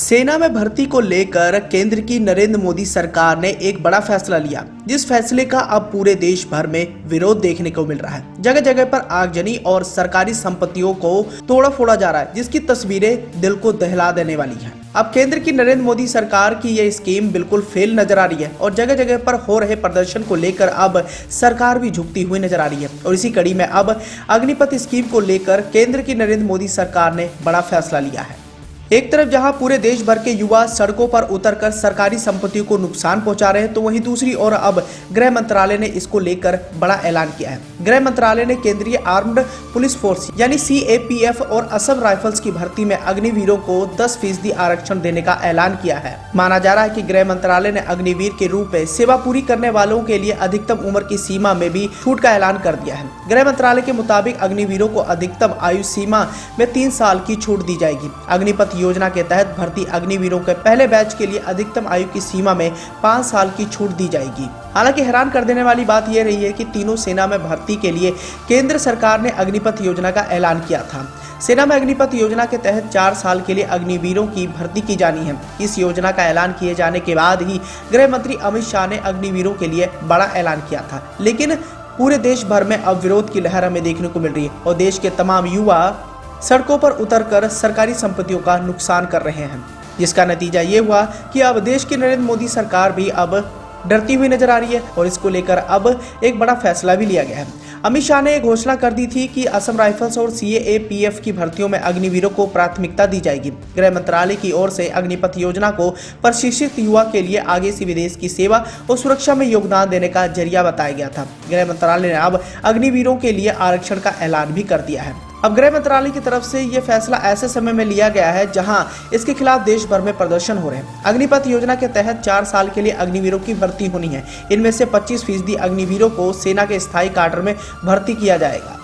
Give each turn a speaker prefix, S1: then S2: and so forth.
S1: सेना में भर्ती को लेकर केंद्र की नरेंद्र मोदी सरकार ने एक बड़ा फैसला लिया, जिस फैसले का अब पूरे देश भर में विरोध देखने को मिल रहा है। जगह जगह पर आगजनी और सरकारी संपत्तियों को तोड़ा फोड़ा जा रहा है, जिसकी तस्वीरें दिल को दहला देने वाली हैं। अब केंद्र की नरेंद्र मोदी सरकार की यह स्कीम बिल्कुल फेल नजर आ रही है और जगह जगह पर हो रहे प्रदर्शन को लेकर अब सरकार भी झुकती हुई नजर आ रही है। और इसी कड़ी में अब अग्निपथ स्कीम को लेकर केंद्र की नरेंद्र मोदी सरकार ने बड़ा फैसला लिया है। एक तरफ जहां पूरे देश भर के युवा सड़कों पर उतरकर सरकारी संपत्तियों को नुकसान पहुंचा रहे हैं, तो वहीं दूसरी ओर अब गृह मंत्रालय ने इसको लेकर बड़ा ऐलान किया है। गृह मंत्रालय ने केंद्रीय आर्म्ड पुलिस फोर्स यानी CAPF और असम राइफल्स की भर्ती में अग्निवीरों को 10% आरक्षण देने का ऐलान किया है। माना जा रहा है कि गृह मंत्रालय ने अग्निवीर के रूप में सेवा पूरी करने वालों के लिए अधिकतम उम्र की सीमा में भी छूट का ऐलान कर दिया है। गृह मंत्रालय के मुताबिक अग्निवीरों को अधिकतम आयु सीमा में 3 साल की छूट दी जाएगी। अग्निपथ योजना के तहत भर्ती अग्निवीरों के पहले बैच के लिए अधिकतम आयु की सीमा में 5 साल की छूट दी जाएगी। हालांकि हैरान कर देने वाली बात यह रही है कि तीनों सेना में भर्ती के लिए केंद्र सरकार ने अग्निपथ योजना का ऐलान किया था। सेना में अग्निपथ योजना के तहत 4 साल के लिए अग्निवीरों की भर्ती की जानी है। इस योजना का ऐलान किए जाने के बाद ही गृह मंत्री अमित शाह ने अग्निवीरों के लिए बड़ा ऐलान किया था, लेकिन पूरे देश भर में अब विरोध की लहर हमें देखने को मिल रही है और देश के तमाम युवा सड़कों पर उतरकर सरकारी संपत्तियों का नुकसान कर रहे हैं, जिसका नतीजा ये हुआ कि अब देश की नरेंद्र मोदी सरकार भी अब डरती हुई नजर आ रही है और इसको लेकर अब एक बड़ा फैसला भी लिया गया है। अमित शाह ने घोषणा कर दी थी कि असम राइफल्स और CAPF की भर्तियों में अग्निवीरों को प्राथमिकता दी जाएगी। गृह मंत्रालय की ओर से अग्निपथ योजना को प्रशिक्षित युवा के लिए आगे से विदेश की सेवा और सुरक्षा में योगदान देने का जरिया बताया गया था। गृह मंत्रालय ने अब अग्निवीरों के लिए आरक्षण का ऐलान भी कर दिया है। अब गृह मंत्रालय की तरफ से यह फैसला ऐसे समय में लिया गया है जहां इसके खिलाफ देश भर में प्रदर्शन हो रहे हैं। अग्निपथ योजना के तहत 4 साल के लिए अग्निवीरों की भर्ती होनी है। इनमें से 25% अग्निवीरों को सेना के स्थायी काडर में भर्ती किया जाएगा।